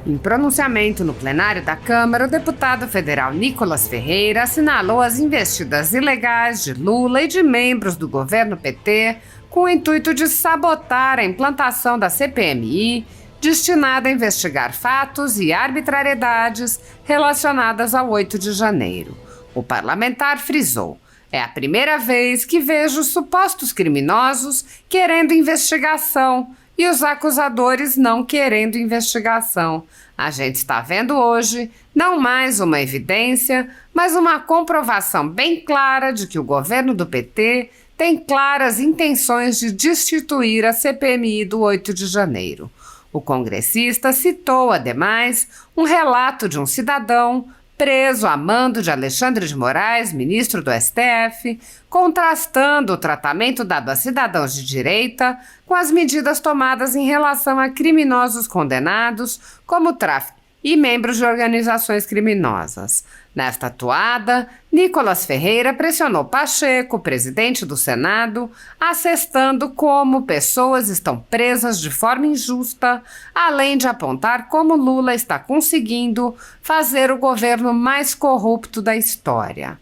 Em pronunciamento no plenário da Câmara, o deputado federal Nicolas Ferreira assinalou as investidas ilegais de Lula e de membros do governo PT com o intuito de sabotar a implantação da CPMI, destinada a investigar fatos e arbitrariedades relacionadas ao 8 de janeiro. O parlamentar frisou: é a primeira vez que vejo supostos criminosos querendo investigação e os acusadores não querendo investigação. A gente está vendo hoje não mais uma evidência, mas uma comprovação bem clara de que o governo do PT tem claras intenções de destituir a CPMI do 8 de janeiro. O congressista citou, ademais, um relato de um cidadão preso a mando de Alexandre de Moraes, ministro do STF, contrastando o tratamento dado a cidadãos de direita com as medidas tomadas em relação a criminosos condenados como tráfico e membros de organizações criminosas. Nesta atuada, Nicolas Ferreira pressionou Pacheco, presidente do Senado, assestando como pessoas estão presas de forma injusta, além de apontar como Lula está conseguindo fazer o governo mais corrupto da história.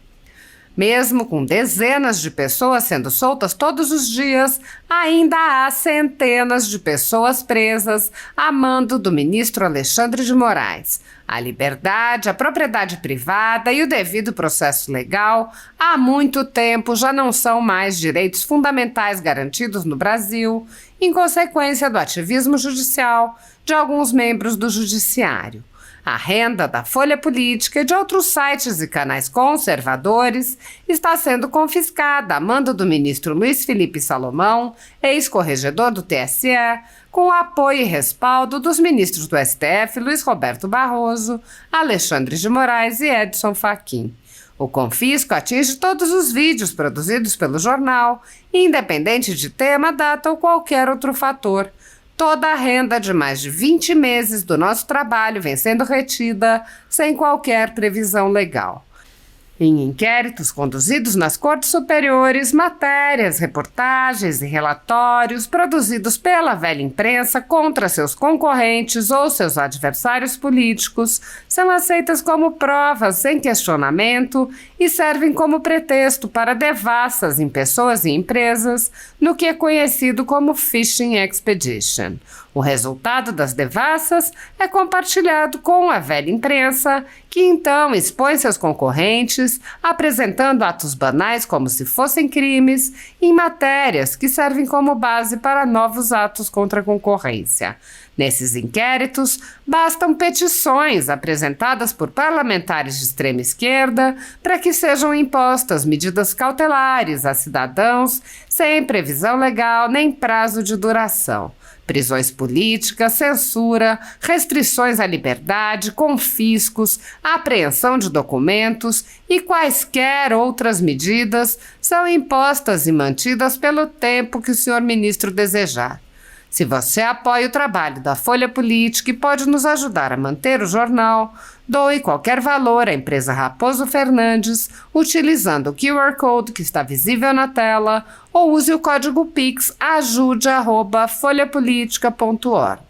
Mesmo com dezenas de pessoas sendo soltas todos os dias, ainda há centenas de pessoas presas a mando do ministro Alexandre de Moraes. A liberdade, a propriedade privada e o devido processo legal há muito tempo já não são mais direitos fundamentais garantidos no Brasil, em consequência do ativismo judicial de alguns membros do judiciário. A renda da Folha Política e de outros sites e canais conservadores está sendo confiscada a mando do ministro Luiz Felipe Salomão, ex-corregedor do TSE, com o apoio e respaldo dos ministros do STF Luiz Roberto Barroso, Alexandre de Moraes e Edson Fachin. O confisco atinge todos os vídeos produzidos pelo jornal, independente de tema, data ou qualquer outro fator. Toda a renda de mais de 20 meses do nosso trabalho vem sendo retida sem qualquer previsão legal. Em inquéritos conduzidos nas cortes superiores, matérias, reportagens e relatórios produzidos pela velha imprensa contra seus concorrentes ou seus adversários políticos são aceitas como provas sem questionamento e servem como pretexto para devassas em pessoas e empresas no que é conhecido como Fishing Expedition. O resultado das devassas é compartilhado com a velha imprensa, que então expõe seus concorrentes, apresentando atos banais como se fossem crimes, em matérias que servem como base para novos atos contra a concorrência. Nesses inquéritos, bastam petições apresentadas por parlamentares de extrema esquerda para que sejam impostas medidas cautelares a cidadãos sem previsão legal nem prazo de duração. Prisões políticas, censura, restrições à liberdade, confiscos, apreensão de documentos e quaisquer outras medidas são impostas e mantidas pelo tempo que o senhor ministro desejar. Se você apoia o trabalho da Folha Política e pode nos ajudar a manter o jornal, doe qualquer valor à empresa Raposo Fernandes utilizando o QR Code que está visível na tela ou use o código Pix ajude@folhapolitica.org.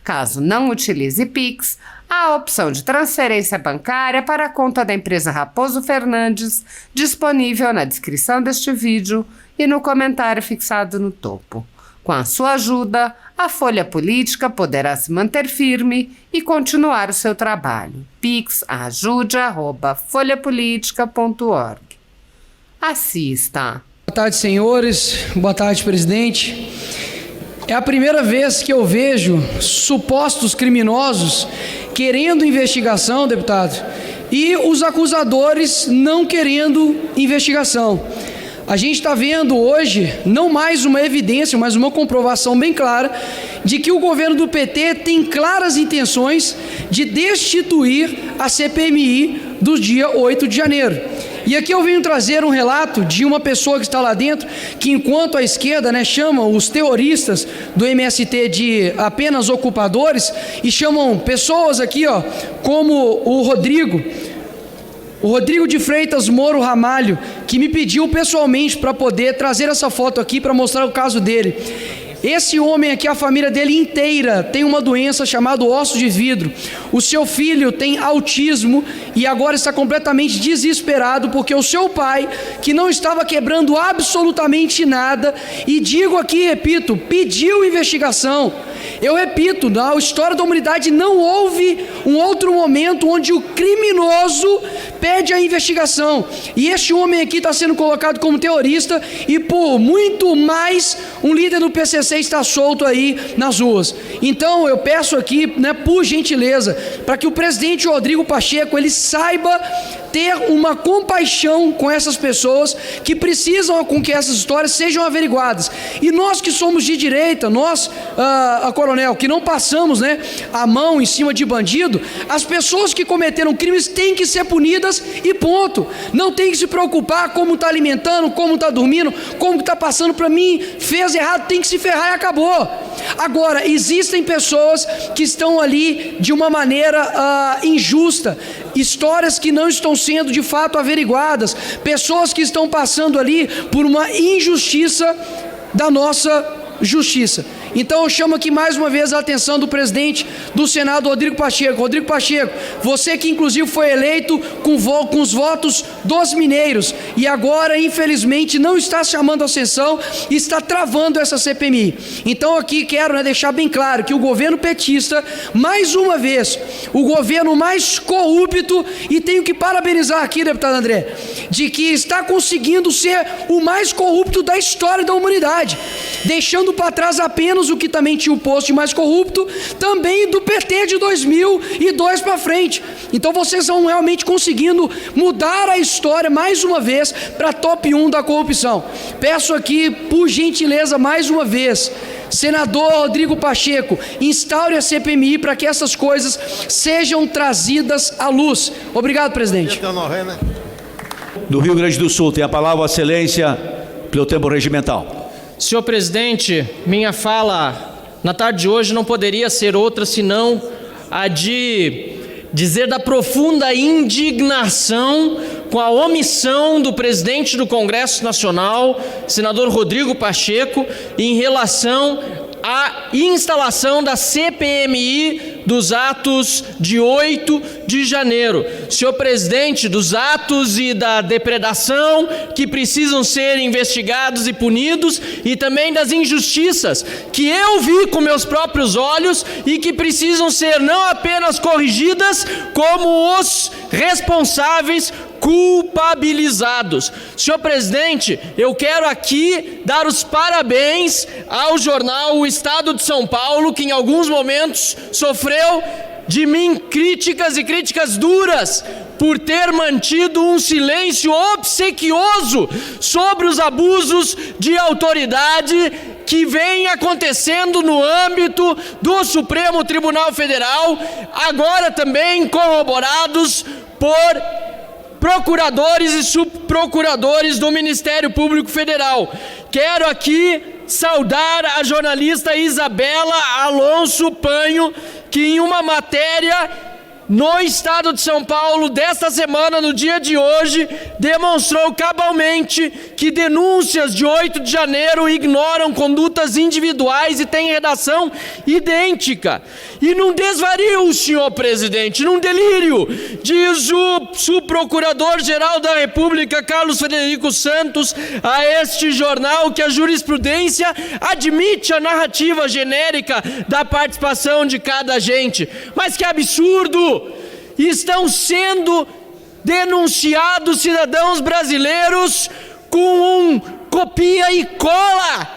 Caso não utilize Pix, há a opção de transferência bancária para a conta da empresa Raposo Fernandes disponível na descrição deste vídeo e no comentário fixado no topo. Com a sua ajuda, a Folha Política poderá se manter firme e continuar o seu trabalho. Pix ajude@folhapolitica.org. Assista. Boa tarde, senhores. Boa tarde, presidente. É a primeira vez que eu vejo supostos criminosos querendo investigação, deputado, e os acusadores não querendo investigação. A gente está vendo hoje não mais uma evidência, mas uma comprovação bem clara de que o governo do PT tem claras intenções de destituir a CPMI do dia 8 de janeiro. E aqui eu venho trazer um relato de uma pessoa que está lá dentro, que enquanto a esquerda chama os terroristas do MST de apenas ocupadores, e chamam pessoas aqui como o Rodrigo de Freitas Moro Ramalho, que me pediu pessoalmente para poder trazer essa foto aqui para mostrar o caso dele. Esse homem aqui, a família dele inteira tem uma doença chamada osso de vidro. O seu filho tem autismo e agora está completamente desesperado porque o seu pai, que não estava quebrando absolutamente nada, e digo aqui, repito, pediu investigação. Eu repito, na história da humanidade não houve um outro momento onde o criminoso pede a investigação. E este homem aqui está sendo colocado como terrorista e por muito mais um líder do PCC está solto aí nas ruas. Então eu peço aqui, por gentileza, para que o presidente Rodrigo Pacheco ele saiba ter uma compaixão com essas pessoas que precisam com que essas histórias sejam averiguadas. E nós que somos de direita, nós, coronel, que não passamos a mão em cima de bandido, as pessoas que cometeram crimes têm que ser punidas e ponto. Não tem que se preocupar como está alimentando, como está dormindo, como está passando. Para mim, fez errado, tem que se ferrar e acabou. Agora, existem pessoas que estão ali de uma maneira injusta, histórias que não estão sendo de fato averiguadas, pessoas que estão passando ali por uma injustiça da nossa justiça. Então eu chamo aqui mais uma vez a atenção do presidente do Senado, Rodrigo Pacheco. Rodrigo Pacheco, você que inclusive foi eleito com os votos dos mineiros e agora infelizmente não está chamando a atenção e está travando essa CPMI. Então aqui quero deixar bem claro que o governo petista, mais uma vez, o governo mais corrupto, e tenho que parabenizar aqui, deputado André, de que está conseguindo ser o mais corrupto da história da humanidade, deixando para trás apenas o que também tinha o posto de mais corrupto, também do PT de 2002 para frente. Então vocês estão realmente conseguindo mudar a história mais uma vez para top 1 da corrupção. Peço aqui, por gentileza, mais uma vez, senador Rodrigo Pacheco, instaure a CPMI para que essas coisas sejam trazidas à luz. Obrigado, presidente. Do Rio Grande do Sul, tem a palavra a excelência pelo tempo regimental. Senhor presidente, minha fala na tarde de hoje não poderia ser outra senão a de dizer da profunda indignação com a omissão do presidente do Congresso Nacional, senador Rodrigo Pacheco, em relação à instalação da CPMI dos atos de 8 de janeiro. Senhor presidente, dos atos e da depredação que precisam ser investigados e punidos, e também das injustiças que eu vi com meus próprios olhos e que precisam ser não apenas corrigidas, como os responsáveis culpabilizados. Senhor presidente, eu quero aqui dar os parabéns ao jornal O Estado de São Paulo, que em alguns momentos sofreu de mim críticas e críticas duras por ter mantido um silêncio obsequioso sobre os abusos de autoridade que vem acontecendo no âmbito do Supremo Tribunal Federal, agora também corroborados por procuradores e subprocuradores do Ministério Público Federal. Quero aqui saudar a jornalista Isabela Alonso Panho, que em uma matéria no Estado de São Paulo desta semana, no dia de hoje, demonstrou cabalmente que denúncias de 8 de janeiro ignoram condutas individuais e têm redação idêntica. E num desvario, senhor presidente, num delírio, diz o subprocurador-geral da República, Carlos Frederico Santos, a este jornal que a jurisprudência admite a narrativa genérica da participação de cada agente. Mas que absurdo! Estão sendo denunciados cidadãos brasileiros com um copia e cola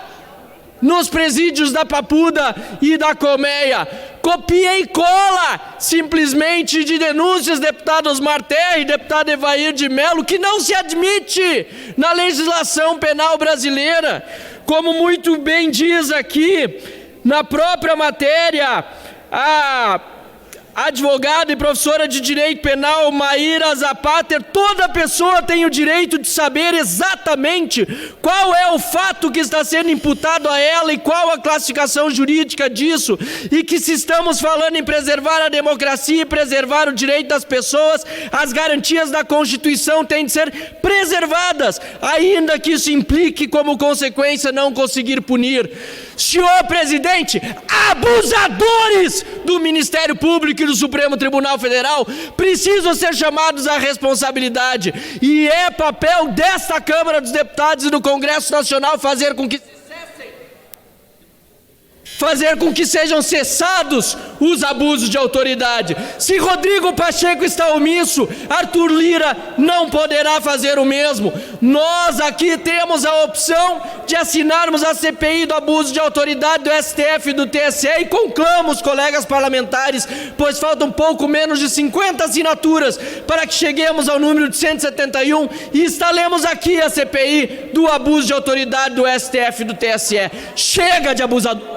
nos presídios da Papuda e da Colmeia. Copia e cola, simplesmente, de denúncias, deputado Osmar Terra e deputado Evair de Mello, que não se admite na legislação penal brasileira. Como muito bem diz aqui, na própria matéria, a advogada e professora de Direito Penal Maíra Zapater, toda pessoa tem o direito de saber exatamente qual é o fato que está sendo imputado a ela e qual a classificação jurídica disso, e que se estamos falando em preservar a democracia e preservar o direito das pessoas, as garantias da Constituição têm de ser preservadas, ainda que isso implique como consequência não conseguir punir. Senhor presidente, abusadores do Ministério Público e do Supremo Tribunal Federal precisam ser chamados à responsabilidade. E é papel desta Câmara dos Deputados e do Congresso Nacional fazer com que sejam cessados os abusos de autoridade. Se Rodrigo Pacheco está omisso, Arthur Lira não poderá fazer o mesmo. Nós aqui temos a opção de assinarmos a CPI do abuso de autoridade do STF e do TSE e conclamo os colegas parlamentares, pois faltam pouco menos de 50 assinaturas para que cheguemos ao número de 171 e instalemos aqui a CPI do abuso de autoridade do STF e do TSE. Chega de abusador!